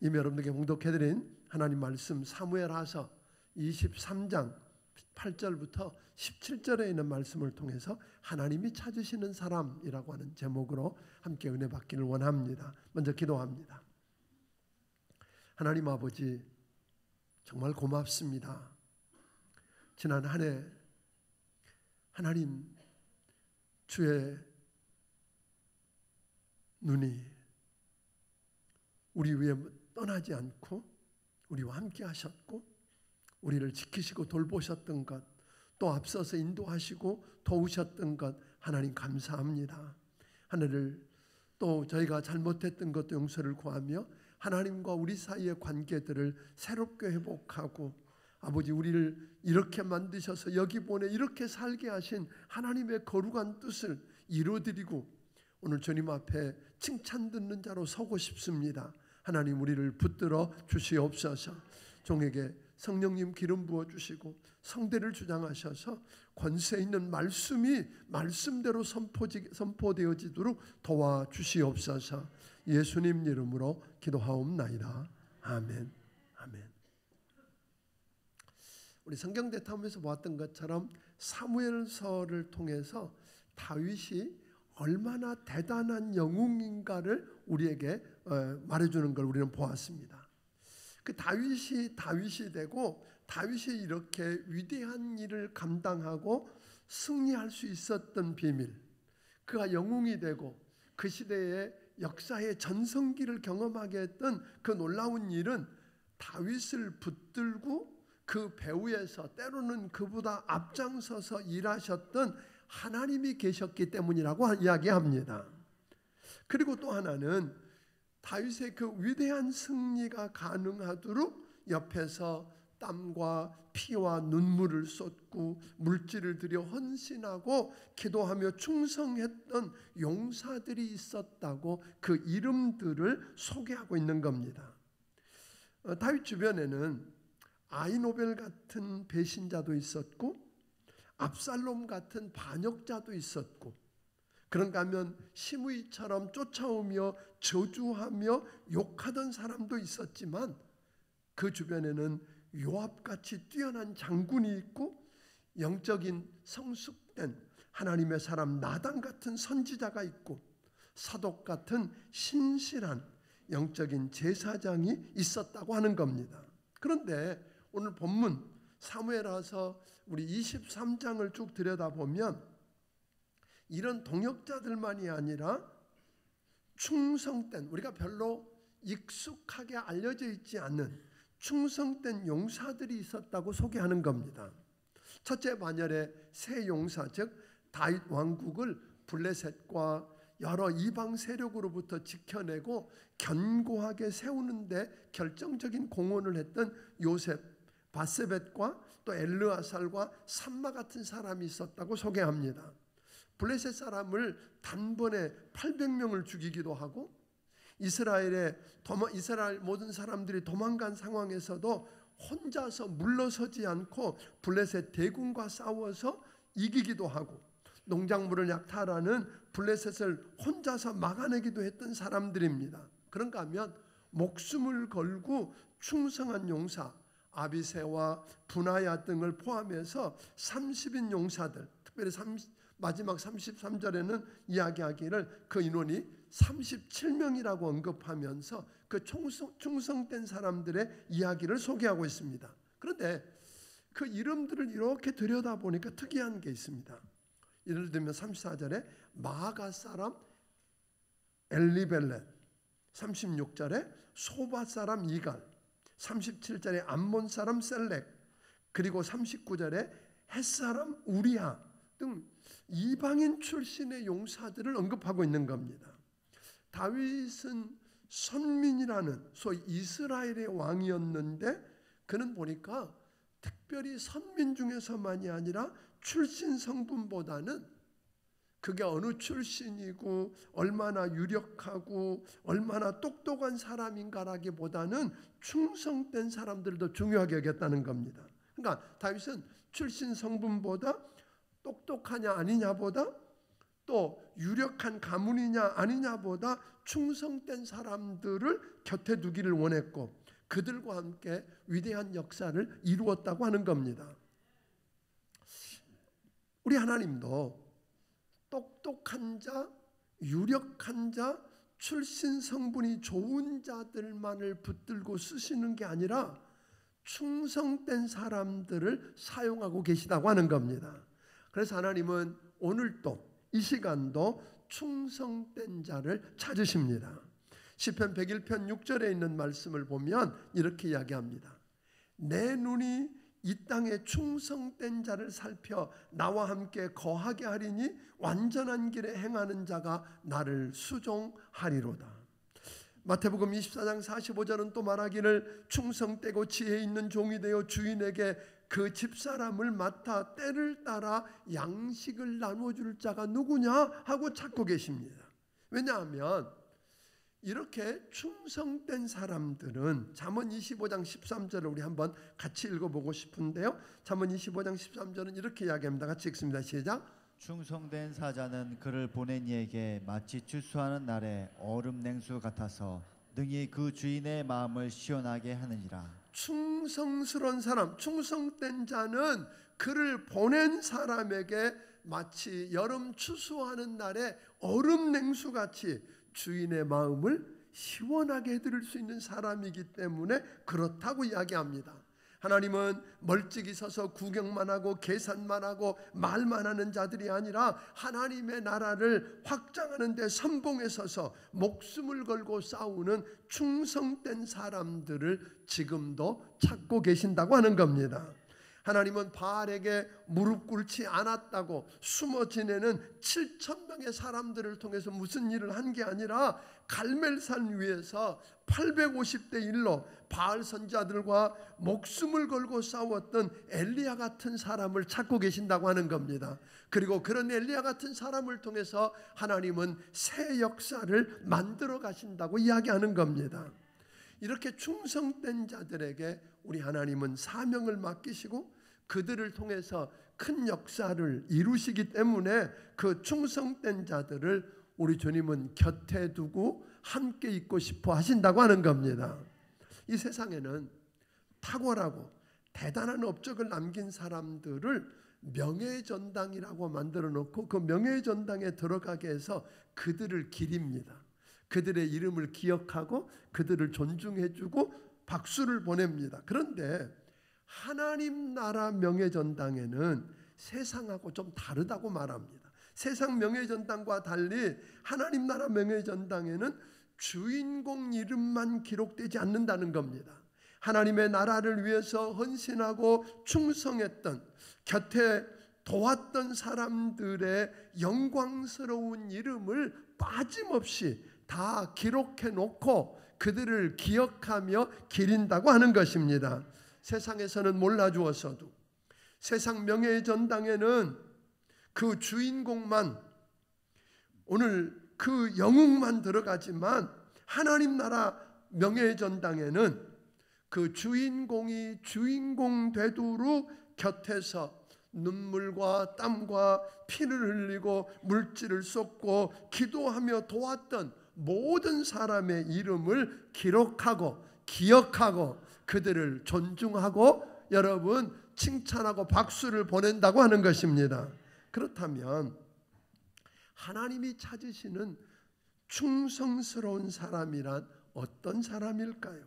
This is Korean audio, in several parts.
이미 여러분들께 봉독해드린 하나님 말씀 사무엘하서 23장 8절부터 17절에 있는 말씀을 통해서 하나님이 찾으시는 사람이라고 하는 제목으로 함께 은혜 받기를 원합니다. 먼저 기도합니다. 하나님 아버지, 정말 고맙습니다. 지난 한 해 하나님 주의 눈이 우리 위에 떠나지 않고 우리와 함께 하셨고 우리를 지키시고 돌보셨던 것, 또 앞서서 인도하시고 도우셨던 것 하나님 감사합니다. 하늘을 또 저희가 잘못했던 것도 용서를 구하며 하나님과 우리 사이의 관계들을 새롭게 회복하고 아버지 우리를 이렇게 만드셔서 여기 보내 이렇게 살게 하신 하나님의 거룩한 뜻을 이루어드리고 오늘 주님 앞에 칭찬 듣는 자로 서고 싶습니다. 하나님 우리를 붙들어 주시옵소서. 종에게 성령님 기름 부어주시고 성대를 주장하셔서 권세 있는 말씀이 말씀대로 선포되어지도록 도와주시옵소서. 예수님 이름으로 기도하옵나이다. 아멘. 아멘. 우리 성경 대탐에서 보았던 것처럼 사무엘서를 통해서 다윗이 얼마나 대단한 영웅인가를 우리에게 말해주는 걸 우리는 보았습니다. 그 다윗이 되고 다윗이 이렇게 위대한 일을 감당하고 승리할 수 있었던 비밀, 그가 영웅이 되고 그 시대의 역사의 전성기를 경험하게 했던 그 놀라운 일은 다윗을 붙들고 그 배후에서 때로는 그보다 앞장서서 일하셨던 하나님이 계셨기 때문이라고 이야기합니다. 그리고 또 하나는 다윗의 그 위대한 승리가 가능하도록 옆에서 땀과 피와 눈물을 쏟고 물질을 들여 헌신하고 기도하며 충성했던 용사들이 있었다고 그 이름들을 소개하고 있는 겁니다. 다윗 주변에는 아히노벨 같은 배신자도 있었고 압살롬 같은 반역자도 있었고 그런가 하면 시므이처럼 쫓아오며 저주하며 욕하던 사람도 있었지만 그 주변에는 요압같이 뛰어난 장군이 있고 영적인 성숙된 하나님의 사람 나단 같은 선지자가 있고 사독 같은 신실한 영적인 제사장이 있었다고 하는 겁니다. 그런데 오늘 본문 사무엘하서 우리 23장을 쭉 들여다보면 이런 동역자들만이 아니라 충성된, 우리가 별로 익숙하게 알려져 있지 않는 충성된 용사들이 있었다고 소개하는 겁니다. 첫째 반열의 세 용사, 즉 다윗 왕국을 블레셋과 여러 이방 세력으로부터 지켜내고 견고하게 세우는데 결정적인 공헌을 했던 요셉, 바세벳과 또 엘르아살과 삼마 같은 사람이 있었다고 소개합니다. 블레셋 사람을 단번에 800명을 죽이기도 하고 이스라엘 모든 사람들이 도망간 상황에서도 혼자서 물러서지 않고 블레셋 대군과 싸워서 이기기도 하고 농작물을 약탈하는 블레셋을 혼자서 막아내기도 했던 사람들입니다. 그런가 하면 목숨을 걸고 충성한 용사 아비새와 분하야 등을 포함해서 30인 용사들, 특별히 마지막 33절에는 이야기하기를 그 인원이 37명이라고 언급하면서 그 충성된 사람들의 이야기를 소개하고 있습니다. 그런데 그 이름들을 이렇게 들여다보니까 특이한 게 있습니다. 예를 들면 34절에 마아가 사람 엘리벨렛, 36절에 소바 사람 이갈, 37절에 암몬 사람 셀렉, 그리고 39절에 헷 사람 우리야 등 이방인 출신의 용사들을 언급하고 있는 겁니다. 다윗은 선민이라는 소위 이스라엘의 왕이었는데 그는 보니까 특별히 선민 중에서만이 아니라 출신 성분보다는 그게 어느 출신이고 얼마나 유력하고 얼마나 똑똑한 사람인가라기보다는 충성된 사람들도 중요하게 여겼다는 겁니다. 그러니까 다윗은 출신 성분보다 똑똑하냐 아니냐보다 또 유력한 가문이냐 아니냐보다 충성된 사람들을 곁에 두기를 원했고 그들과 함께 위대한 역사를 이루었다고 하는 겁니다. 우리 하나님도 똑똑한 자, 유력한 자, 출신 성분이 좋은 자들만을 붙들고 쓰시는 게 아니라 충성된 사람들을 사용하고 계시다고 하는 겁니다. 그래서 하나님은 오늘도 이 시간도 충성된 자를 찾으십니다. 시편 101편 6절에 있는 말씀을 보면 이렇게 이야기합니다. 내 눈이 이 땅에 충성된 자를 살펴 나와 함께 거하게 하리니 완전한 길에 행하는 자가 나를 수종하리로다. 마태복음 24장 45절은 또 말하기를 충성되고 지혜 있는 종이 되어 주인에게 그 집사람을 맡아 때를 따라 양식을 나눠줄 자가 누구냐 하고 찾고 계십니다. 왜냐하면 이렇게 충성된 사람들은 잠언 25장 13절을 우리 한번 같이 읽어보고 싶은데요. 잠언 25장 13절은 이렇게 이야기합니다. 같이 읽습니다. 시작. 충성된 사자는 그를 보낸 이에게 마치 추수하는 날에 얼음 냉수 같아서 능히 그 주인의 마음을 시원하게 하느니라. 충성스러운 사람, 충성된 자는 그를 보낸 사람에게 마치 여름 추수하는 날에 얼음 냉수같이 주인의 마음을 시원하게 해드릴 수 있는 사람이기 때문에 그렇다고 이야기합니다. 하나님은 멀찍이 서서 구경만 하고 계산만 하고 말만 하는 자들이 아니라 하나님의 나라를 확장하는 데 선봉에 서서 목숨을 걸고 싸우는 충성된 사람들을 지금도 찾고 계신다고 하는 겁니다. 하나님은 바알에게 무릎 꿇지 않았다고 숨어 지내는 7,000명의 사람들을 통해서 무슨 일을 한 게 아니라 갈멜산 위에서 850대 1로 바알 선지자들과 목숨을 걸고 싸웠던 엘리야 같은 사람을 찾고 계신다고 하는 겁니다. 그리고 그런 엘리야 같은 사람을 통해서 하나님은 새 역사를 만들어 가신다고 이야기하는 겁니다. 이렇게 충성된 자들에게 우리 하나님은 사명을 맡기시고 그들을 통해서 큰 역사를 이루시기 때문에 그 충성된 자들을 우리 주님은 곁에 두고 함께 있고 싶어 하신다고 하는 겁니다. 이 세상에는 탁월하고 대단한 업적을 남긴 사람들을 명예의 전당이라고 만들어 놓고 그 명예의 전당에 들어가게 해서 그들을 기립니다. 그들의 이름을 기억하고 그들을 존중해주고 박수를 보냅니다. 그런데 하나님 나라 명예전당에는 세상하고 좀 다르다고 말합니다. 세상 명예전당과 달리 하나님 나라 명예전당에는 주인공 이름만 기록되지 않는다는 겁니다. 하나님의 나라를 위해서 헌신하고 충성했던 곁에 도왔던 사람들의 영광스러운 이름을 빠짐없이 다 기록해 놓고 그들을 기억하며 기린다고 하는 것입니다. 세상에서는 몰라주었어도 세상 명예의 전당에는 그 주인공만 오늘 그 영웅만 들어가지만 하나님 나라 명예의 전당에는 그 주인공이 주인공 되도록 곁에서 눈물과 땀과 피를 흘리고 물질을 쏟고 기도하며 도왔던 모든 사람의 이름을 기록하고 기억하고 그들을 존중하고 여러분 칭찬하고 박수를 보낸다고 하는 것입니다. 그렇다면 하나님이 찾으시는 충성스러운 사람이란 어떤 사람일까요?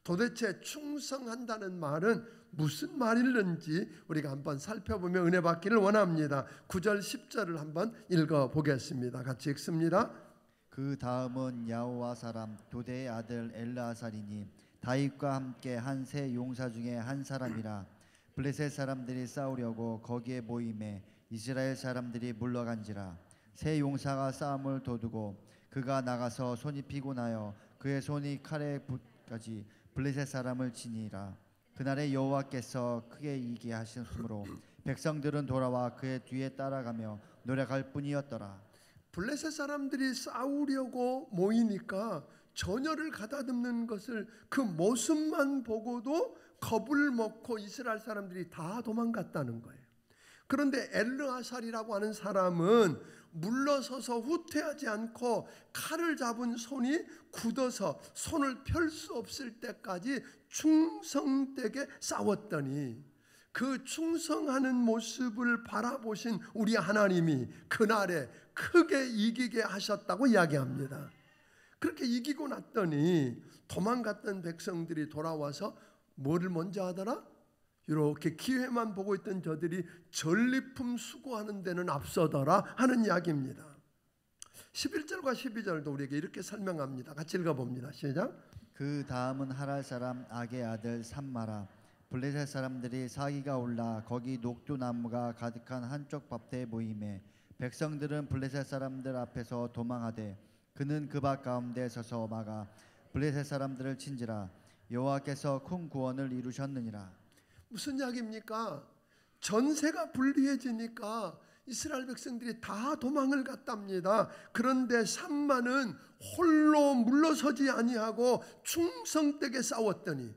도대체 충성한다는 말은 무슨 말일는지 우리가 한번 살펴보며 은혜 받기를 원합니다. 9절 10절을 한번 읽어보겠습니다. 같이 읽습니다. 그 다음은 야호와 사람 도대의 아들 엘르아살이니 다윗과 함께 한 세 용사 중에 한 사람이라. 블레셋 사람들이 싸우려고 거기에 모임에 이스라엘 사람들이 물러간지라. 세 용사가 싸움을 도두고 그가 나가서 손이 피곤하여 그의 손이 칼에 붙까지 블레셋 사람을 치니라. 그날에 여호와께서 크게 이기게 하셨으므로 백성들은 돌아와 그의 뒤에 따라가며 노력할 뿐이었더라. 블레셋 사람들이 싸우려고 모이니까 전열을 가다듬는 것을 그 모습만 보고도 겁을 먹고 이스라엘 사람들이 다 도망갔다는 거예요. 그런데 엘르아살이라고 하는 사람은 물러서서 후퇴하지 않고 칼을 잡은 손이 굳어서 손을 펼 수 없을 때까지 충성되게 싸웠더니 그 충성하는 모습을 바라보신 우리 하나님이 그날에 크게 이기게 하셨다고 이야기합니다. 그렇게 이기고 났더니 도망갔던 백성들이 돌아와서 뭐를 먼저 하더라? 이렇게 기회만 보고 있던 저들이 전리품 수거하는 데는 앞서더라 하는 이야기입니다. 11절과 12절도 우리에게 이렇게 설명합니다. 같이 읽어봅니다. 시작. 그 다음은 하랄 사람 악의 아들 삼마라. 블레셋 사람들이 사기가 올라 거기 녹두나무가 가득한 한쪽 밭에 모임에 백성들은 블레셋 사람들 앞에서 도망하되 그는 그 밭 가운데 서서 막아 블레셋 사람들을 친지라. 여호와께서 큰 구원을 이루셨느니라. 무슨 이야기입니까? 전세가 불리해지니까 이스라엘 백성들이 다 도망을 갔답니다. 그런데 삼마는 홀로 물러서지 아니하고 충성되게 싸웠더니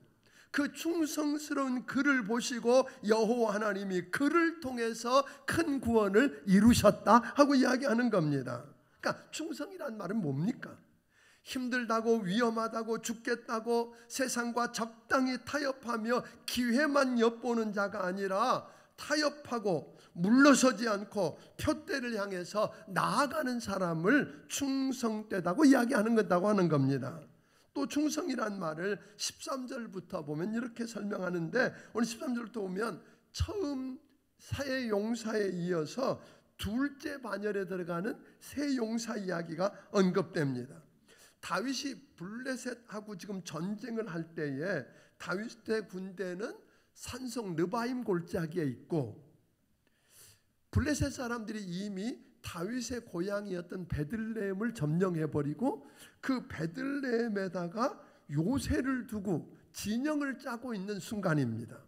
그 충성스러운 그를 보시고 여호와 하나님이 그를 통해서 큰 구원을 이루셨다 하고 이야기하는 겁니다. 그러니까 충성이란 말은 뭡니까? 힘들다고 위험하다고 죽겠다고 세상과 적당히 타협하며 기회만 엿보는 자가 아니라 타협하고 물러서지 않고 표대를 향해서 나아가는 사람을 충성되다고 이야기하는 것다고 하는 겁니다. 또 충성이란 말을 13절부터 보면 이렇게 설명하는데 오늘 13절부터 보면 처음 새 용사에 이어서 둘째 반열에 들어가는 새 용사 이야기가 언급됩니다. 다윗이 블레셋하고 지금 전쟁을 할 때에 다윗의 군대는 산성 르바임 골짜기에 있고 블레셋 사람들이 이미 다윗의 고향이었던 베들레헴을 점령해버리고 그 베들레헴에다가 요새를 두고 진영을 짜고 있는 순간입니다.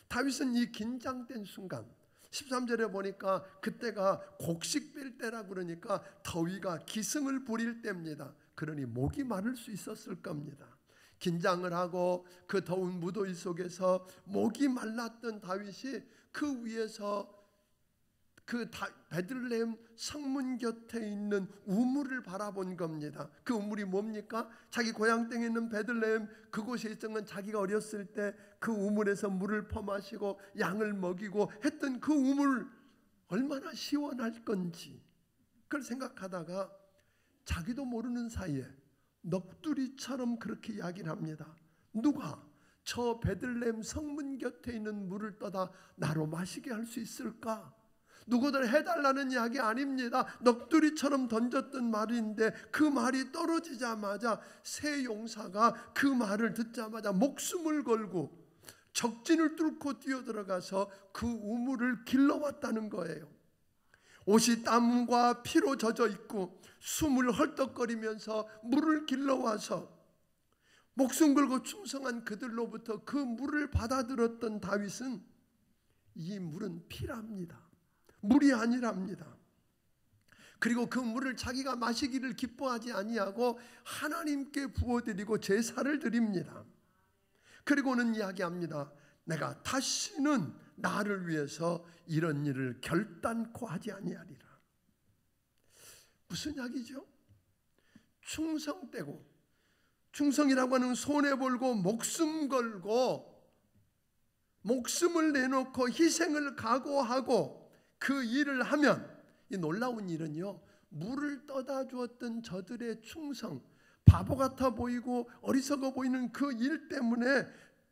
다윗은 이 긴장된 순간 13절에 보니까 그때가 곡식 빌 때라 그러니까 더위가 기승을 부릴 때입니다. 그러니 목이 마를 수 있었을 겁니다. 긴장을 하고 그 더운 무더위 속에서 목이 말랐던 다윗이 그 위에서 그 베들레헴 성문 곁에 있는 우물을 바라본 겁니다. 그 우물이 뭡니까? 자기 고향 땅에 있는 베들레헴 그곳에 있던 건 자기가 어렸을 때 그 우물에서 물을 퍼마시고 양을 먹이고 했던 그 우물 얼마나 시원할 건지 그걸 생각하다가 자기도 모르는 사이에 넋두리처럼 그렇게 이야기를 합니다. 누가 저 베들레헴 성문 곁에 있는 물을 떠다 나로 마시게 할 수 있을까? 누구들 해달라는 이야기 아닙니다. 넋두리처럼 던졌던 말인데 그 말이 떨어지자마자 새 용사가 그 말을 듣자마자 목숨을 걸고 적진을 뚫고 뛰어들어가서 그 우물을 길러왔다는 거예요. 옷이 땀과 피로 젖어 있고 숨을 헐떡거리면서 물을 길러와서 목숨 걸고 충성한 그들로부터 그 물을 받아들었던 다윗은 이 물은 피랍니다. 물이 아니랍니다. 그리고 그 물을 자기가 마시기를 기뻐하지 아니하고 하나님께 부어드리고 제사를 드립니다. 그리고는 이야기합니다. 내가 다시는 나를 위해서 이런 일을 결단코 하지 아니하리라. 무슨 이야기죠? 충성되고 충성이라고 하는 손해볼고 목숨 걸고 목숨을 내놓고 희생을 각오하고 그 일을 하면 이 놀라운 일은요, 물을 떠다 주었던 저들의 충성, 바보 같아 보이고 어리석어 보이는 그 일 때문에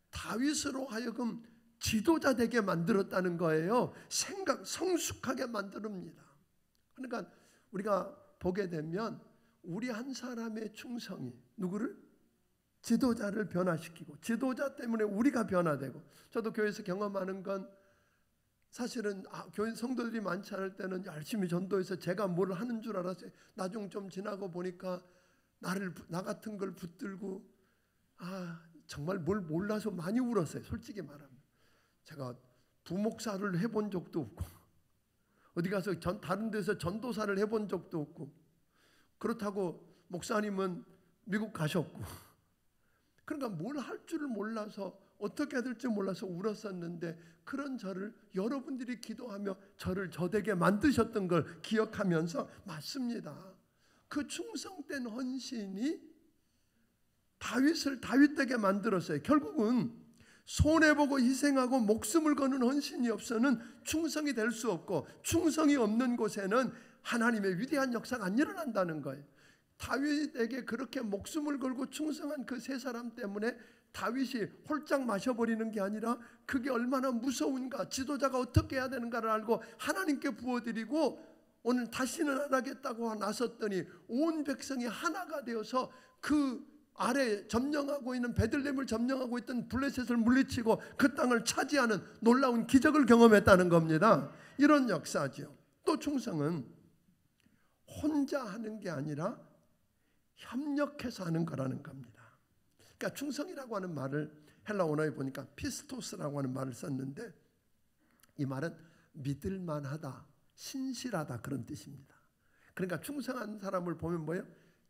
다윗으로 하여금 지도자 되게 만들었다는 거예요. 성숙하게 만듭니다. 그러니까 우리가 보게 되면 우리 한 사람의 충성이 누구를? 지도자를 변화시키고 지도자 때문에 우리가 변화되고, 저도 교회에서 경험하는 건 사실은 교회 성도들이 많지 않을 때는 열심히 전도해서 제가 뭘 하는 줄 알았어요. 나중 좀 지나고 보니까 나 같은 걸 붙들고 정말 뭘 몰라서 많이 울었어요. 솔직히 말하면 제가 부목사를 해본 적도 없고 어디 가서 다른 데서 전도사를 해본 적도 없고, 그렇다고 목사님은 미국 가셨고, 그러니까 뭘 할 줄을 몰라서 어떻게 해야 될지 몰라서 울었었는데 그런 저를 여러분들이 기도하며 저를 저되게 만드셨던 걸 기억하면서 맞습니다. 그 충성된 헌신이 다윗을 다윗되게 만들었어요. 결국은 손해보고 희생하고 목숨을 거는 헌신이 없어는 충성이 될 수 없고, 충성이 없는 곳에는 하나님의 위대한 역사가 안 일어난다는 거예요. 다윗에게 그렇게 목숨을 걸고 충성한 그 세 사람 때문에 다윗이 홀짝 마셔버리는 게 아니라 그게 얼마나 무서운가, 지도자가 어떻게 해야 되는가를 알고 하나님께 부어드리고 오늘 다시는 안 하겠다고 나섰더니 온 백성이 하나가 되어서 그 아래 점령하고 있는 베들레헴을 점령하고 있던 블레셋을 물리치고 그 땅을 차지하는 놀라운 기적을 경험했다는 겁니다. 이런 역사죠. 또 충성은 혼자 하는 게 아니라 협력해서 하는 거라는 겁니다. 그러니까 충성이라고 하는 말을 헬라 원어에 보니까 피스토스라고 하는 말을 썼는데, 이 말은 믿을만하다, 신실하다 그런 뜻입니다. 그러니까 충성한 사람을 보면 뭐예요?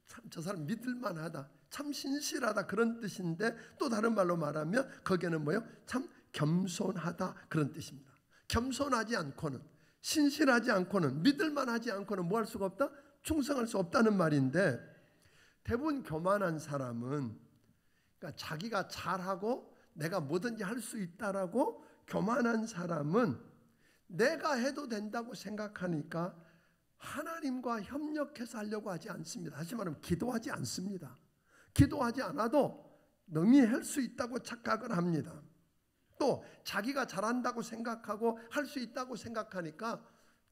참 저 사람 믿을만하다, 참 신실하다 그런 뜻인데, 또 다른 말로 말하면 거기에는 뭐예요? 참 겸손하다 그런 뜻입니다. 겸손하지 않고는, 신실하지 않고는, 믿을만하지 않고는 뭐 할 수가 없다? 충성할 수 없다는 말인데, 대부분 교만한 사람은, 그러니까 자기가 잘하고 내가 뭐든지 할 수 있다라고 교만한 사람은 내가 해도 된다고 생각하니까 하나님과 협력해서 하려고 하지 않습니다. 다시 말하면 기도하지 않습니다. 기도하지 않아도 능히 할 수 있다고 착각을 합니다. 또 자기가 잘한다고 생각하고 할 수 있다고 생각하니까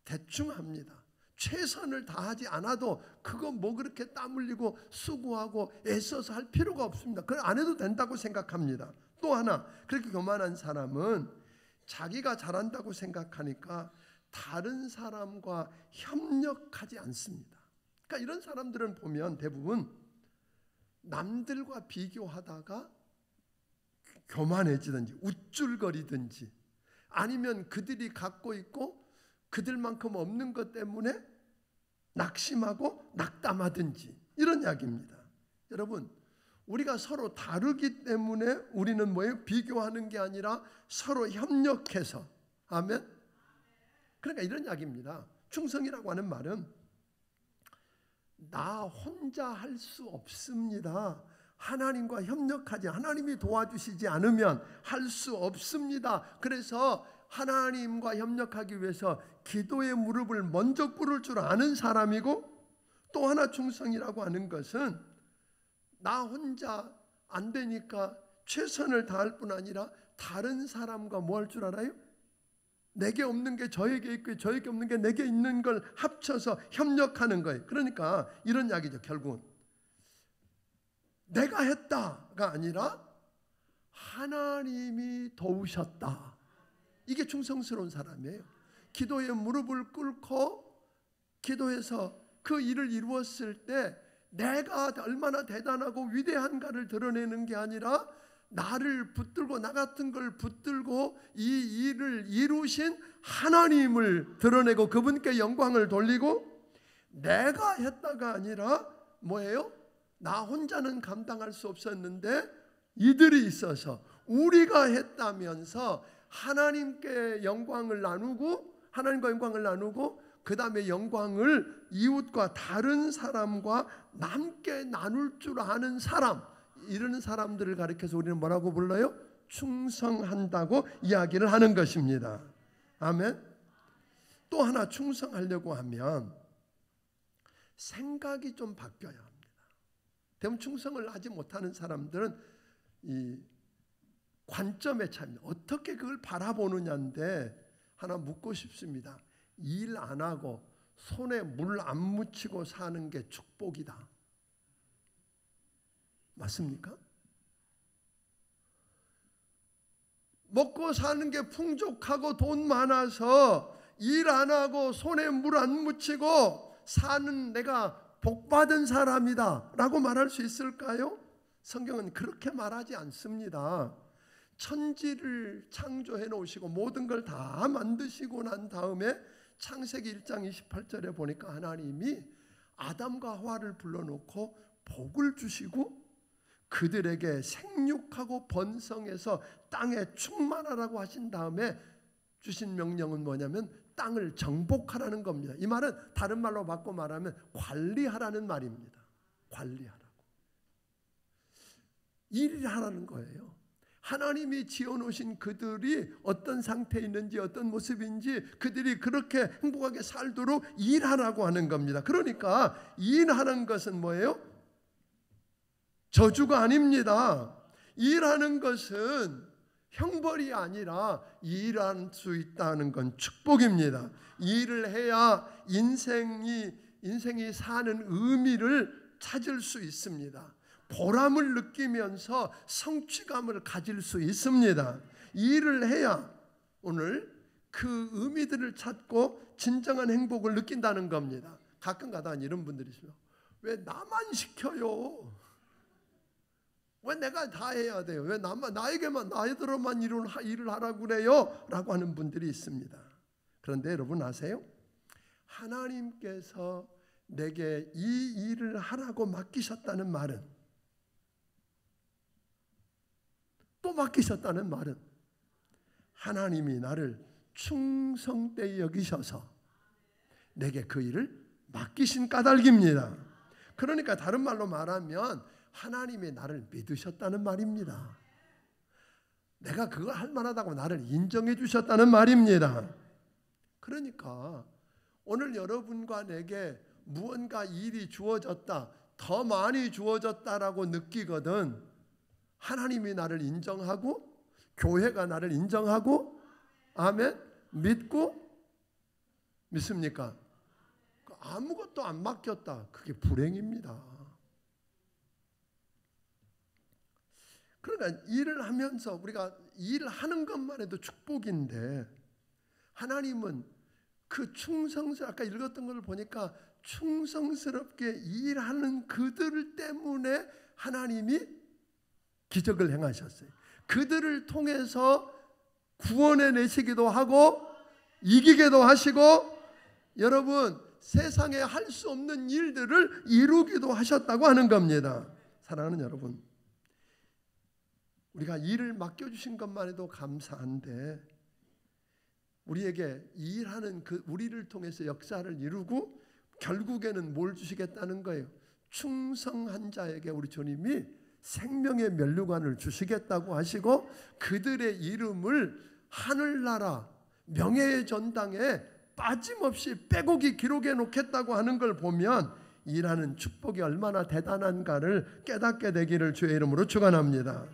대충 합니다. 최선을 다하지 않아도 그거 뭐 그렇게 땀 흘리고 수고하고 애써서 할 필요가 없습니다. 그걸 안 해도 된다고 생각합니다. 또 하나, 그렇게 교만한 사람은 자기가 잘한다고 생각하니까 다른 사람과 협력하지 않습니다. 그러니까 이런 사람들은 보면 대부분 남들과 비교하다가 교만해지든지 우쭐거리든지, 아니면 그들이 갖고 있고 그들만큼 없는 것 때문에 낙심하고 낙담하든지, 이런 이야기입니다. 여러분, 우리가 서로 다르기 때문에 우리는 뭐예요? 비교하는 게 아니라 서로 협력해서, 아멘. 그러니까 이런 이야기입니다. 충성이라고 하는 말은 나 혼자 할 수 없습니다. 하나님과 협력하지, 하나님이 도와주시지 않으면 할 수 없습니다. 그래서 하나님과 협력하기 위해서 기도의 무릎을 먼저 꿇을 줄 아는 사람이고, 또 하나 충성이라고 하는 것은 나 혼자 안 되니까 최선을 다할 뿐 아니라 다른 사람과 뭐 할 줄 알아요? 내게 없는 게 저에게 있고 저에게 없는 게 내게 있는 걸 합쳐서 협력하는 거예요. 그러니까 이런 이야기죠. 결국은 내가 했다가 아니라 하나님이 도우셨다. 이게 충성스러운 사람이에요. 기도에 무릎을 꿇고 기도해서 그 일을 이루었을 때 내가 얼마나 대단하고 위대한가를 드러내는 게 아니라 나를 붙들고, 나 같은 걸 붙들고 이 일을 이루신 하나님을 드러내고 그분께 영광을 돌리고, 내가 했다가 아니라 뭐예요? 나 혼자는 감당할 수 없었는데 이들이 있어서 우리가 했다면서 하나님께 영광을 나누고, 하나님과 영광을 나누고 그 다음에 영광을 이웃과 다른 사람과 함께 나눌 줄 아는 사람, 이런 사람들을 가리켜서 우리는 뭐라고 불러요? 충성한다고 이야기를 하는 것입니다. 아멘. 또 하나, 충성하려고 하면 생각이 좀 바뀌어야 합니다. 대부분 충성을 하지 못하는 사람들은 이 관점의 차이입니다. 어떻게 그걸 바라보느냐인데, 하나 묻고 싶습니다. 일 안 하고 손에 물 안 묻히고 사는 게 축복이다. 맞습니까? 먹고 사는 게 풍족하고 돈 많아서 일 안 하고 손에 물 안 묻히고 사는 내가 복받은 사람이다 라고 말할 수 있을까요? 성경은 그렇게 말하지 않습니다. 천지를 창조해 놓으시고 모든 걸 다 만드시고 난 다음에 창세기 1장 28절에 보니까 하나님이 아담과 하와를 불러놓고 복을 주시고 그들에게 생육하고 번성해서 땅에 충만하라고 하신 다음에 주신 명령은 뭐냐면 땅을 정복하라는 겁니다. 이 말은 다른 말로 바꿔 말하면 관리하라는 말입니다. 관리하라고. 일하라는 거예요. 하나님이 지어놓으신 그들이 어떤 상태에 있는지 어떤 모습인지 그들이 그렇게 행복하게 살도록 일하라고 하는 겁니다. 그러니까 일하는 것은 뭐예요? 저주가 아닙니다. 일하는 것은 형벌이 아니라 일할 수 있다는 건 축복입니다. 일을 해야 인생이 사는 의미를 찾을 수 있습니다. 보람을 느끼면서 성취감을 가질 수 있습니다. 일을 해야 오늘 그 의미들을 찾고 진정한 행복을 느낀다는 겁니다. 가끔 가다 이런 분들이 있어요. 왜 나만 시켜요? 왜 내가 다 해야 돼요? 왜 나에게만 나이들만 일을 하라고 그래요? 라고 하는 분들이 있습니다. 그런데 여러분 아세요? 하나님께서 내게 이 일을 하라고 맡기셨다는 말은, 또 맡기셨다는 말은 하나님이 나를 충성되이 여기셔서 내게 그 일을 맡기신 까닭입니다. 그러니까 다른 말로 말하면 하나님이 나를 믿으셨다는 말입니다. 내가 그걸 할 만하다고 나를 인정해 주셨다는 말입니다. 그러니까 오늘 여러분과 내게 무언가 일이 주어졌다, 더 많이 주어졌다라고 느끼거든 하나님이 나를 인정하고 교회가 나를 인정하고 아멘 믿고 믿습니까? 아무것도 안 맡겼다. 그게 불행입니다. 그러니까 일을 하면서 우리가 일하는 것만 해도 축복인데 하나님은 그 아까 읽었던 걸 보니까 충성스럽게 일하는 그들 때문에 하나님이 기적을 행하셨어요. 그들을 통해서 구원해 내시기도 하고 이기게도 하시고 여러분 세상에 할 수 없는 일들을 이루기도 하셨다고 하는 겁니다. 사랑하는 여러분, 우리가 일을 맡겨주신 것만 해도 감사한데 우리에게 일하는 그 우리를 통해서 역사를 이루고 결국에는 뭘 주시겠다는 거예요? 충성한 자에게 우리 주님이 생명의 면류관을 주시겠다고 하시고 그들의 이름을 하늘나라 명예의 전당에 빠짐없이 빼곡히 기록해 놓겠다고 하는 걸 보면 일하는 축복이 얼마나 대단한가를 깨닫게 되기를 주의 이름으로 축원합니다.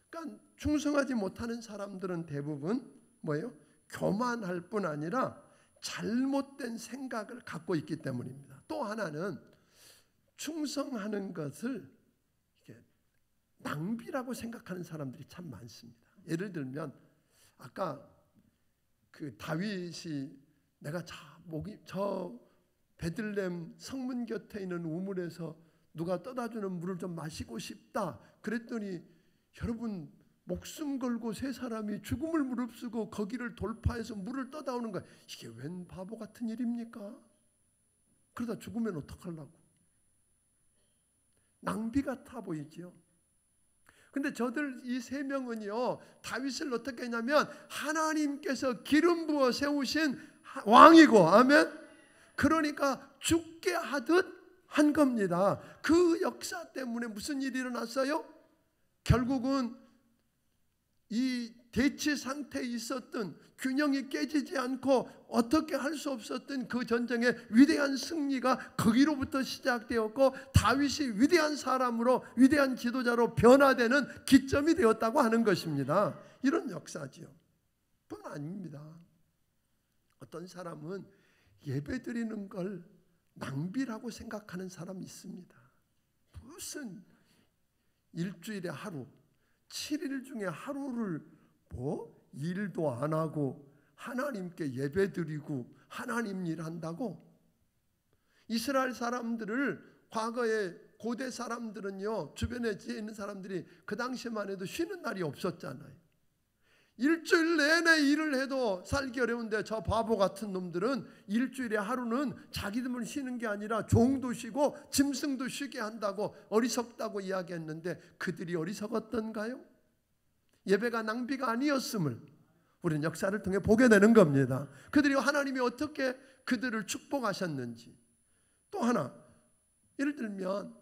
그러니까 충성하지 못하는 사람들은 대부분 뭐예요? 교만할 뿐 아니라 잘못된 생각을 갖고 있기 때문입니다. 또 하나는 충성하는 것을 낭비라고 생각하는 사람들이 참 많습니다. 예를 들면 아까 그 다윗이 내가 저 베들레헴 성문 곁에 있는 우물에서 누가 떠다주는 물을 좀 마시고 싶다 그랬더니 여러분 목숨 걸고 세 사람이 죽음을 무릅쓰고 거기를 돌파해서 물을 떠다오는 거야. 이게 웬 바보 같은 일입니까? 그러다 죽으면 어떡하려고? 낭비 같아 보이죠. 근데 저들 이 세 명은요 다윗을 어떻게 했냐면 하나님께서 기름 부어 세우신 왕이고 아멘. 그러니까 죽게 하듯 한 겁니다. 그 역사 때문에 무슨 일이 일어났어요? 결국은 이 대치 상태에 있었던 균형이 깨지지 않고 어떻게 할 수 없었던 그 전쟁의 위대한 승리가 거기로부터 시작되었고 다윗이 위대한 사람으로 위대한 지도자로 변화되는 기점이 되었다고 하는 것입니다. 이런 역사지요. 뿐 아닙니다. 어떤 사람은 예배드리는 걸 낭비라고 생각하는 사람이 있습니다. 무슨 일주일에 하루 7일 중에 하루를 일도 안 하고 하나님께 예배드리고 하나님 일한다고? 이스라엘 사람들을 과거에 고대 사람들은요 주변에 있는 사람들이 그 당시만 해도 쉬는 날이 없었잖아요. 일주일 내내 일을 해도 살기 어려운데 저 바보 같은 놈들은 일주일에 하루는 자기들만 쉬는 게 아니라 종도 쉬고 짐승도 쉬게 한다고 어리석다고 이야기했는데 그들이 어리석었던가요? 예배가 낭비가 아니었음을 우리는 역사를 통해 보게 되는 겁니다. 그들이 하나님이 어떻게 그들을 축복하셨는지. 또 하나, 예를 들면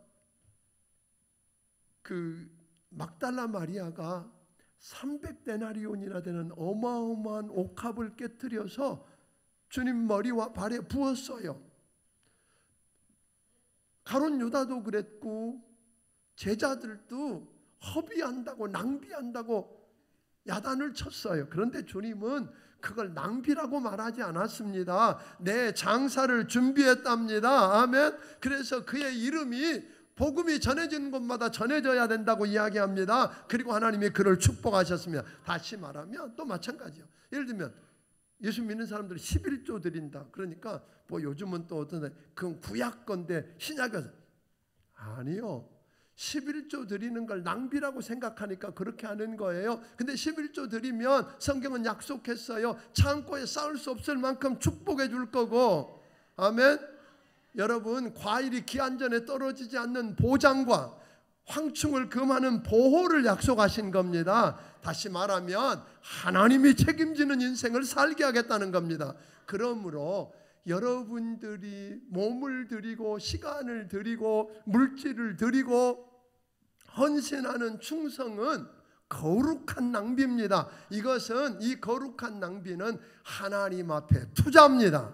그 막달라 마리아가 300데나리온이나 되는 어마어마한 옥합을 깨뜨려서 주님 머리와 발에 부었어요. 가룟 유다도 그랬고 제자들도 허비한다고 낭비한다고 야단을 쳤어요. 그런데 주님은 그걸 낭비라고 말하지 않았습니다. 내 장사를 준비했답니다. 아멘. 그래서 그의 이름이 복음이 전해지는 곳마다 전해져야 된다고 이야기합니다. 그리고 하나님이 그를 축복하셨습니다. 다시 말하면 또 마찬가지요. 예를 들면 예수 믿는 사람들이 11조 드린다. 그러니까 뭐 요즘은 또 어떤 그건 구약 건데 신약에서 아니요. 11조 드리는 걸 낭비라고 생각하니까 그렇게 하는 거예요. 근데 11조 드리면 성경은 약속했어요. 창고에 쌓을 수 없을 만큼 축복해 줄 거고. 아멘. 여러분, 과일이 기한 전에 떨어지지 않는 보장과 황충을 금하는 보호를 약속하신 겁니다. 다시 말하면 하나님이 책임지는 인생을 살게 하겠다는 겁니다. 그러므로 여러분들이 몸을 드리고 시간을 드리고 물질을 드리고 헌신하는 충성은 거룩한 낭비입니다. 이것은 이 거룩한 낭비는 하나님 앞에 투자입니다.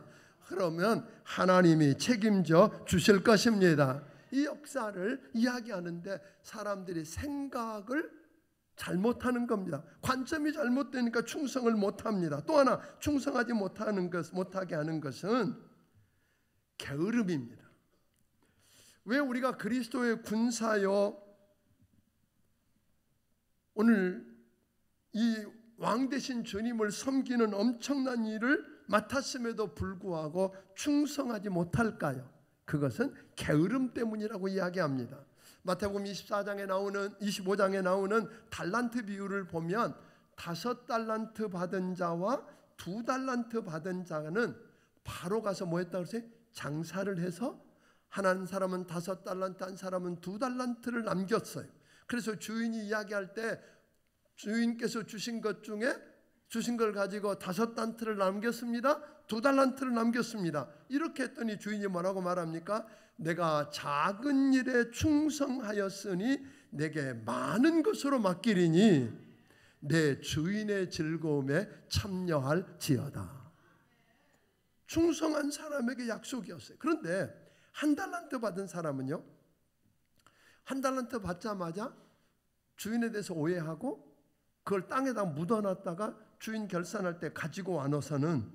그러면 하나님이 책임져 주실 것입니다. 이 역사를 이야기하는데 사람들이 생각을 잘못하는 겁니다. 관점이 잘못되니까 충성을 못합니다. 또 하나 충성하지 못하게 하는 것은 게으름입니다. 왜 우리가 그리스도의 군사요 오늘 이 왕 되신 주님을 섬기는 엄청난 일을 맡았음에도 불구하고 충성하지 못할까요? 그것은 게으름 때문이라고 이야기합니다. 마태복음 25장에 나오는 달란트 비유를 보면 5달란트 받은 자와 2달란트 받은 자는 바로 가서 뭐 했다고 그러세요? 장사를 해서 한 사람은 5달란트, 한 사람은 2달란트를 남겼어요. 그래서 주인이 이야기할 때 주인께서 주신 것 중에 주신 걸 가지고 5달란트를 남겼습니다. 2달란트를 남겼습니다. 이렇게 했더니 주인이 뭐라고 말합니까? 내가 작은 일에 충성하였으니 내게 많은 것으로 맡기리니 내 주인의 즐거움에 참여할지어다. 충성한 사람에게 약속이었어요. 그런데 1달란트 받은 사람은요, 1달란트 받자마자 주인에 대해서 오해하고 그걸 땅에다 묻어놨다가 주인 결산할 때 가지고 와서는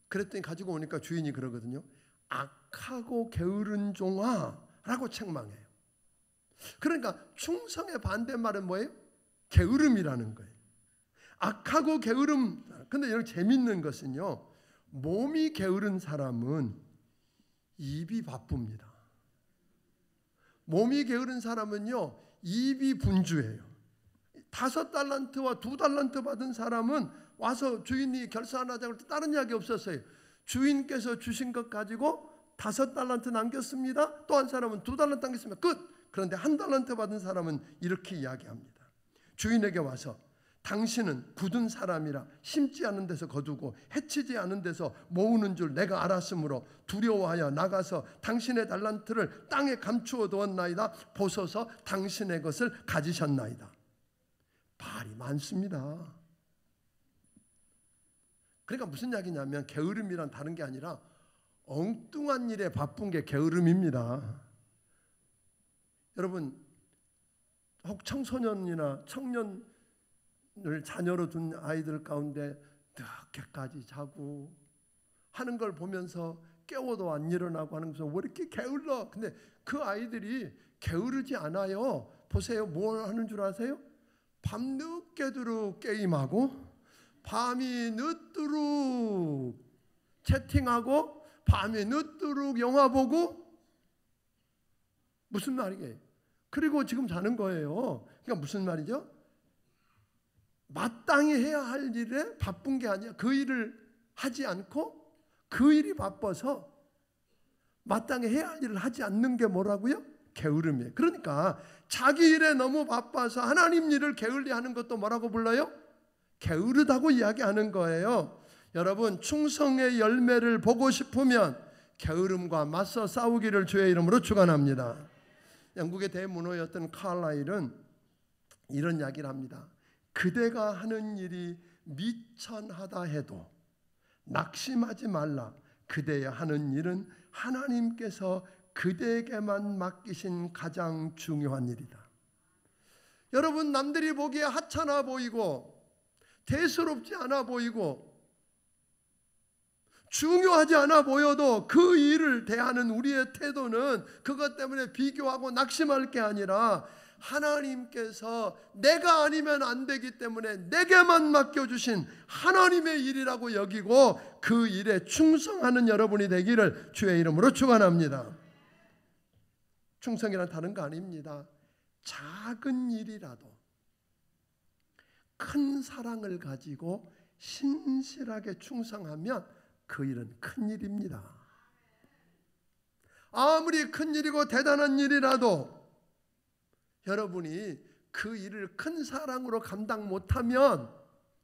그랬더니 가지고 오니까 주인이 그러거든요. 악하고 게으른 종아 라고 책망해요. 그러니까 충성의 반대말은 뭐예요? 게으름이라는 거예요. 악하고 게으름. 근데 여기 재밌는 것은요, 몸이 게으른 사람은 입이 바쁩니다. 몸이 게으른 사람은요, 입이 분주해요. 5달란트와 2달란트 받은 사람은 와서 주인이 결산하자고 할 때 다른 이야기 없었어요. 주인께서 주신 것 가지고 5달란트 남겼습니다. 또 한 사람은 2달란트 남겼습니다. 끝. 그런데 1달란트 받은 사람은 이렇게 이야기합니다. 주인에게 와서 당신은 굳은 사람이라 심지 않은 데서 거두고 해치지 않은 데서 모으는 줄 내가 알았으므로 두려워하여 나가서 당신의 달란트를 땅에 감추어 두었나이다. 보소서 당신의 것을 가지셨나이다. 말이 많습니다. 그러니까 무슨 이야기냐면 게으름이란 다른 게 아니라 엉뚱한 일에 바쁜 게 게으름입니다. 여러분, 혹 청소년이나 청년을 자녀로 둔 아이들 가운데 늦게까지 자고 하는 걸 보면서 깨워도 안 일어나고 하는 것은 왜 이렇게 게을러? 근데 그 아이들이 게으르지 않아요. 보세요. 뭘 하는 줄 아세요? 밤늦게도록 게임하고 밤이 늦도록 채팅하고 밤이 늦도록 영화 보고. 무슨 말이에요? 그리고 지금 자는 거예요. 그러니까 무슨 말이죠? 마땅히 해야 할 일에 바쁜 게 아니야. 그 일을 하지 않고 그 일이 바빠서 마땅히 해야 할 일을 하지 않는 게 뭐라고요? 게으름이에요. 그러니까 자기 일에 너무 바빠서 하나님 일을 게을리 하는 것도 뭐라고 불러요? 게으르다고 이야기하는 거예요. 여러분, 충성의 열매를 보고 싶으면 게으름과 맞서 싸우기를 주의 이름으로 축원합니다. 영국의 대문호였던 칼라일은 이런 이야기를 합니다. 그대가 하는 일이 미천하다 해도 낙심하지 말라. 그대의 하는 일은 하나님께서 그대에게만 맡기신 가장 중요한 일이다. 여러분, 남들이 보기에 하찮아 보이고 대수롭지 않아 보이고 중요하지 않아 보여도 그 일을 대하는 우리의 태도는 그것 때문에 비교하고 낙심할 게 아니라 하나님께서 내가 아니면 안 되기 때문에 내게만 맡겨주신 하나님의 일이라고 여기고 그 일에 충성하는 여러분이 되기를 주의 이름으로 축원합니다. 충성이란 다른 거 아닙니다. 작은 일이라도 큰 사랑을 가지고 신실하게 충성하면 그 일은 큰 일입니다. 아무리 큰 일이고 대단한 일이라도 여러분이 그 일을 큰 사랑으로 감당 못하면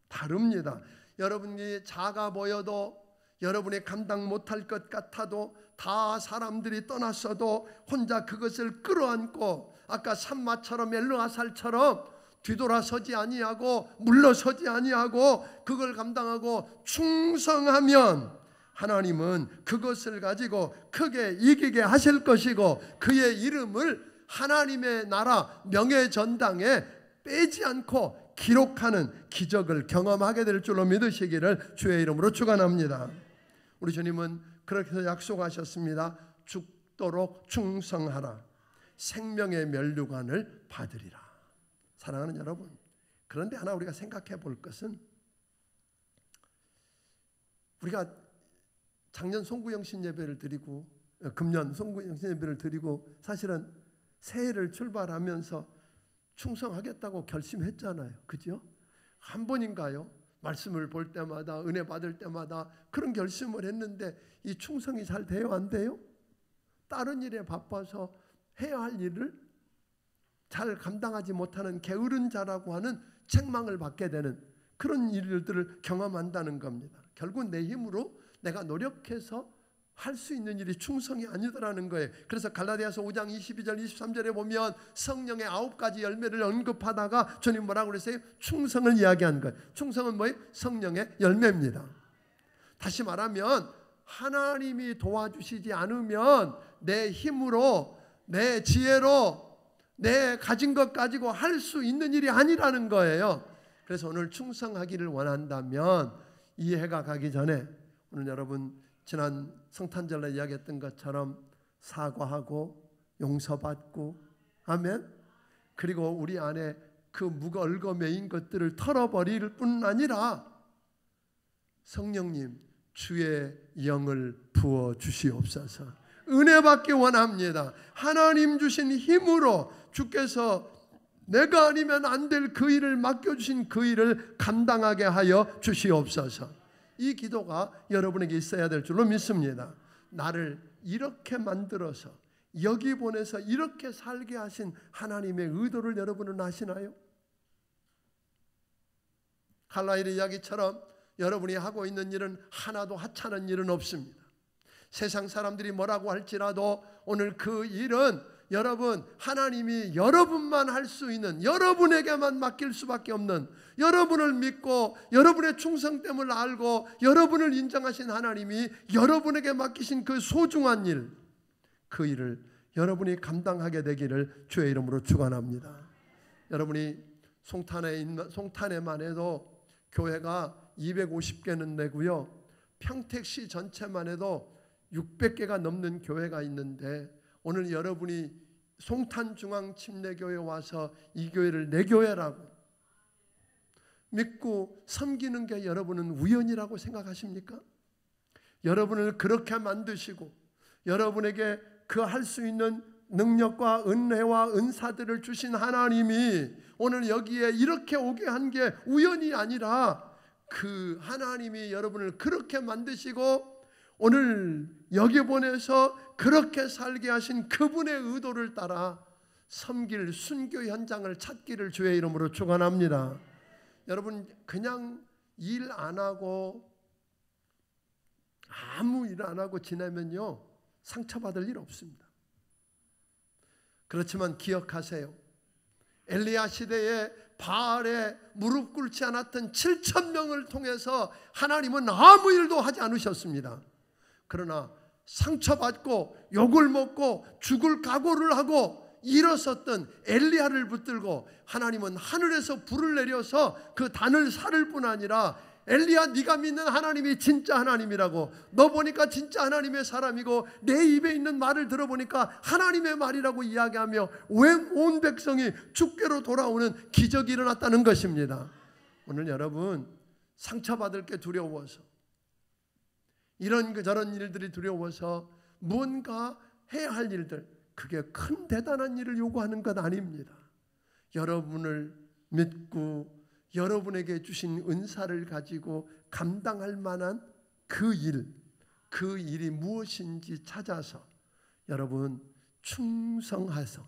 다릅니다. 여러분이 작아 보여도 여러분이 감당 못할 것 같아도 다 사람들이 떠났어도 혼자 그것을 끌어안고 아까 산마처럼 엘르아살처럼 뒤돌아서지 아니하고 물러서지 아니하고 그걸 감당하고 충성하면 하나님은 그것을 가지고 크게 이기게 하실 것이고 그의 이름을 하나님의 나라 명예전당에 빼지 않고 기록하는 기적을 경험하게 될 줄로 믿으시기를 주의 이름으로 축원합니다. 우리 주님은 그렇게 해서 약속하셨습니다. 죽도록 충성하라. 생명의 면류관을 받으리라. 사랑하는 여러분, 그런데 하나 우리가 생각해 볼 것은 우리가 작년 송구영신 예배를 드리고 금년 송구영신 예배를 드리고 사실은 새해를 출발하면서 충성하겠다고 결심했잖아요. 그죠? 한 번인가요? 말씀을 볼 때마다 은혜 받을 때마다 그런 결심을 했는데 이 충성이 잘 돼요? 안 돼요? 다른 일에 바빠서 해야 할 일을 잘 감당하지 못하는 게으른 자라고 하는 책망을 받게 되는 그런 일들을 경험한다는 겁니다. 결국 내 힘으로 내가 노력해서 할 수 있는 일이 충성이 아니더라는 거예요. 그래서 갈라디아서 5장 22절 23절에 보면 성령의 9가지 열매를 언급하다가 주님 뭐라고 그랬어요? 충성을 이야기한 거예요. 충성은 뭐예요? 성령의 열매입니다. 다시 말하면 하나님이 도와주시지 않으면 내 힘으로 내 지혜로 내 가진 것 가지고 할 수 있는 일이 아니라는 거예요. 그래서 오늘 충성하기를 원한다면 이 해가 가기 전에 오늘 여러분 지난 성탄절에 이야기했던 것처럼 사과하고 용서받고 아멘. 그리고 우리 안에 그 얽어매인 것들을 털어버릴 뿐 아니라 성령님 주의 영을 부어 주시옵소서. 은혜 받기 원합니다. 하나님 주신 힘으로 주께서 내가 아니면 안 될 그 일을 맡겨주신 그 일을 감당하게 하여 주시옵소서. 이 기도가 여러분에게 있어야 될 줄로 믿습니다. 나를 이렇게 만들어서 여기 보내서 이렇게 살게 하신 하나님의 의도를 여러분은 아시나요? 칼라일의 이야기처럼 여러분이 하고 있는 일은 하나도 하찮은 일은 없습니다. 세상 사람들이 뭐라고 할지라도 오늘 그 일은 여러분 하나님이 여러분만 할 수 있는 여러분에게만 맡길 수밖에 없는 여러분을 믿고 여러분의 충성됨을 알고 여러분을 인정하신 하나님이 여러분에게 맡기신 그 소중한 일, 그 일을 여러분이 감당하게 되기를 주의 이름으로 축원합니다. 여러분이 송탄에만 해도 교회가 250개는 되고요. 평택시 전체만 해도 600개가 넘는 교회가 있는데 오늘 여러분이 송탄중앙침례교회 와서 이 교회를 내 교회라고 믿고 섬기는 게 여러분은 우연이라고 생각하십니까? 여러분을 그렇게 만드시고 여러분에게 그 할 수 있는 능력과 은혜와 은사들을 주신 하나님이 오늘 여기에 이렇게 오게 한 게 우연이 아니라 그 하나님이 여러분을 그렇게 만드시고 오늘 여기 보내서 그렇게 살게 하신 그분의 의도를 따라 섬길 순교 현장을 찾기를 주의 이름으로 축원합니다. 여러분 그냥 일 안 하고 아무 일 안 하고 지내면요 상처받을 일 없습니다. 그렇지만 기억하세요. 엘리야 시대에 바알에 무릎 꿇지 않았던 7,000명을 통해서 하나님은 아무 일도 하지 않으셨습니다. 그러나 상처받고 욕을 먹고 죽을 각오를 하고 일어섰던 엘리야를 붙들고 하나님은 하늘에서 불을 내려서 그 단을 살을 뿐 아니라 엘리야 네가 믿는 하나님이 진짜 하나님이라고, 너 보니까 진짜 하나님의 사람이고 내 입에 있는 말을 들어보니까 하나님의 말이라고 이야기하며 온 백성이 주께로 돌아오는 기적이 일어났다는 것입니다. 오늘 여러분 상처받을 게 두려워서 이런 저런 일들이 두려워서 무언가 해야 할 일들, 그게 큰 대단한 일을 요구하는 것 아닙니다. 여러분을 믿고 여러분에게 주신 은사를 가지고 감당할 만한 그 일이 무엇인지 찾아서 여러분 충성하서,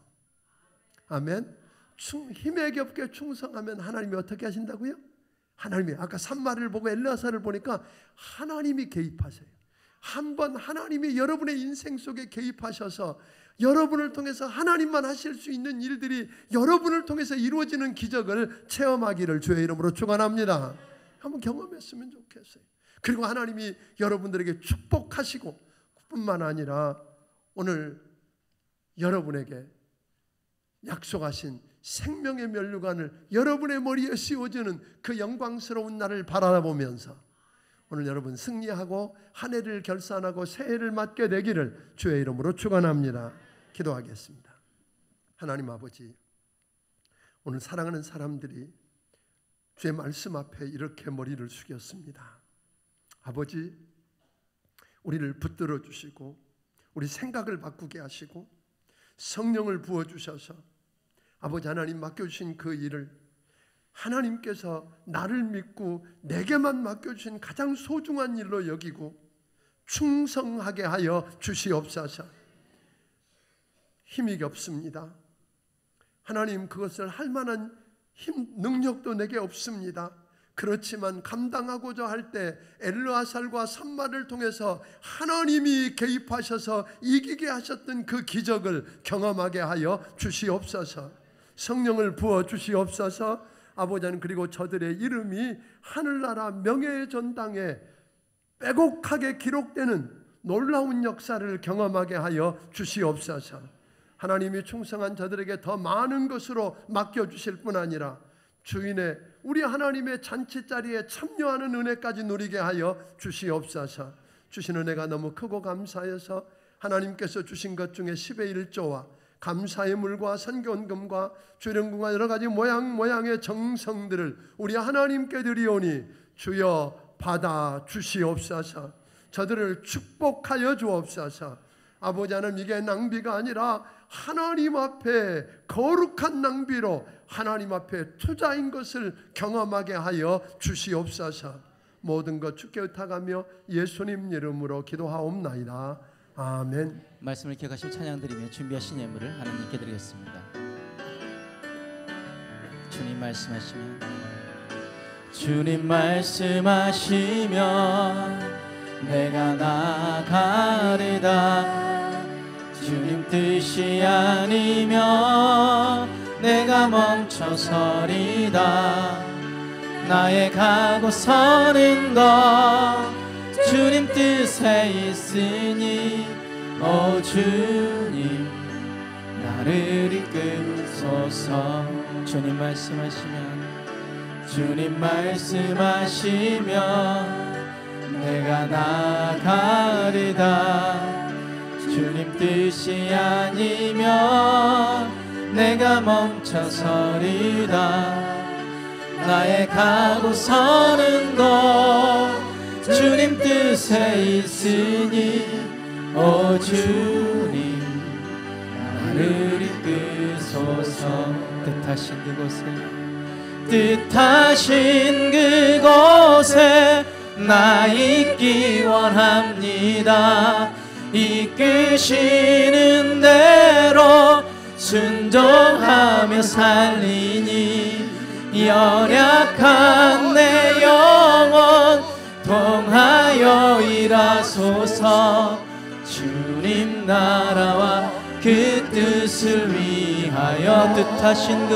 아멘, 힘에 겹게 충성하면 하나님이 어떻게 하신다고요? 하나님이 아까 산마를 보고 엘르아사를 보니까 하나님이 개입하세요. 한번 하나님이 여러분의 인생 속에 개입하셔서 여러분을 통해서 하나님만 하실 수 있는 일들이 여러분을 통해서 이루어지는 기적을 체험하기를 주의 이름으로 축원합니다. 한번 경험했으면 좋겠어요. 그리고 하나님이 여러분들에게 축복하시고 뿐만 아니라 오늘 여러분에게 약속하신 생명의 면류관을 여러분의 머리에 씌워주는 그 영광스러운 날을 바라보면서 오늘 여러분 승리하고 한 해를 결산하고 새해를 맞게 되기를 주의 이름으로 축원합니다. 기도하겠습니다. 하나님 아버지, 오늘 사랑하는 사람들이 주의 말씀 앞에 이렇게 머리를 숙였습니다. 아버지, 우리를 붙들어 주시고 우리 생각을 바꾸게 하시고 성령을 부어주셔서 아버지 하나님 맡겨주신 그 일을 하나님께서 나를 믿고 내게만 맡겨주신 가장 소중한 일로 여기고 충성하게 하여 주시옵소서. 힘이 없습니다. 하나님, 그것을 할 만한 능력도 내게 없습니다. 그렇지만 감당하고자 할 때 엘르아살과 산마를 통해서 하나님이 개입하셔서 이기게 하셨던 그 기적을 경험하게 하여 주시옵소서. 성령을 부어 주시옵소서. 아버지는 그리고 저들의 이름이 하늘나라 명예의 전당에 빼곡하게 기록되는 놀라운 역사를 경험하게 하여 주시옵소서. 하나님이 충성한 저들에게 더 많은 것으로 맡겨주실 뿐 아니라 주인의 우리 하나님의 잔치자리에 참여하는 은혜까지 누리게 하여 주시옵소서. 주신 은혜가 너무 크고 감사해서 하나님께서 주신 것 중에 10의 1조와 감사의 물과 선견금과 주령금과 여러 가지 모양의 정성들을 우리 하나님께 드리오니 주여 받아 주시옵소서. 저들을 축복하여 주옵소서. 아버지 하나님, 이게 낭비가 아니라 하나님 앞에 거룩한 낭비로 하나님 앞에 투자인 것을 경험하게 하여 주시옵소서. 모든 것 주께 의탁하며 예수님 이름으로 기도하옵나이다. 아멘. 말씀을 기억하시고 찬양드리며 준비하신 예물을 하나님께 드리겠습니다. 주님 말씀하시면, 주님 말씀하시면 내가 나가리다. 주님 뜻이 아니면 내가 멈춰서리다. 나의 가고 서는 것 주님 뜻에 있으니 오 주님 나를 이끌소서. 주님 말씀하시면 내가 나가리다. 주님 뜻이 아니면 내가 멈춰서리다. 나의 가고 서는 것 주님 뜻에 있으니 오 주님 나를 이끄소서. 뜻하신 그곳에 뜻하신 그곳에 나 있기 원합니다. 이끄시는 대로 순종하며 살리니 연약한 내 영혼 통하여 일하소서. 주님 나라와 그 뜻을 위하여 뜻하신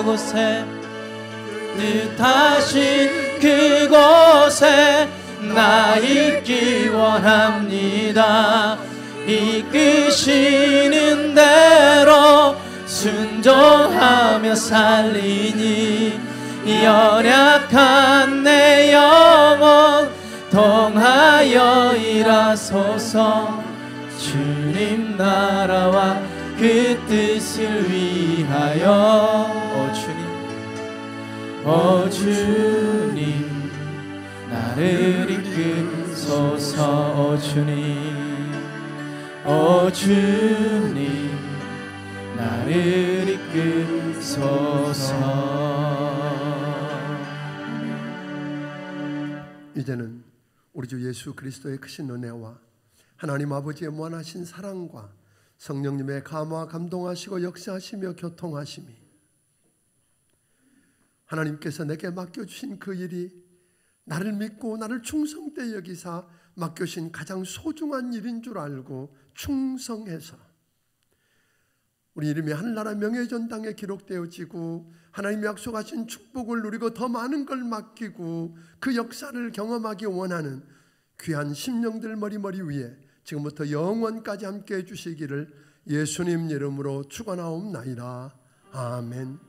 그곳에 나 있기 원합니다. 이끄시는 대로 순종하며 살리니 연약한 내 영혼 통하여 일하소서. 주님 나라와 그 뜻을 위하여 오 주님 나를 이끄소서. 오 주님 나를 이끄소서. 이제는 우리 주 예수 그리스도의 크신 은혜와 하나님 아버지의 무한하신 사랑과 성령님의 감화 감동하시고 역사하시며 교통하심이 하나님께서 내게 맡겨주신 그 일이 나를 믿고 나를 충성되이 여기사 맡겨주신 가장 소중한 일인 줄 알고 충성해서 우리 이름이 하늘나라 명예전당에 기록되어지고 하나님이 약속하신 축복을 누리고 더 많은 걸 맡기고 그 역사를 경험하기 원하는 귀한 심령들 머리머리 위에 지금부터 영원까지 함께 해주시기를 예수님 이름으로 축원하옵나이다. 아멘.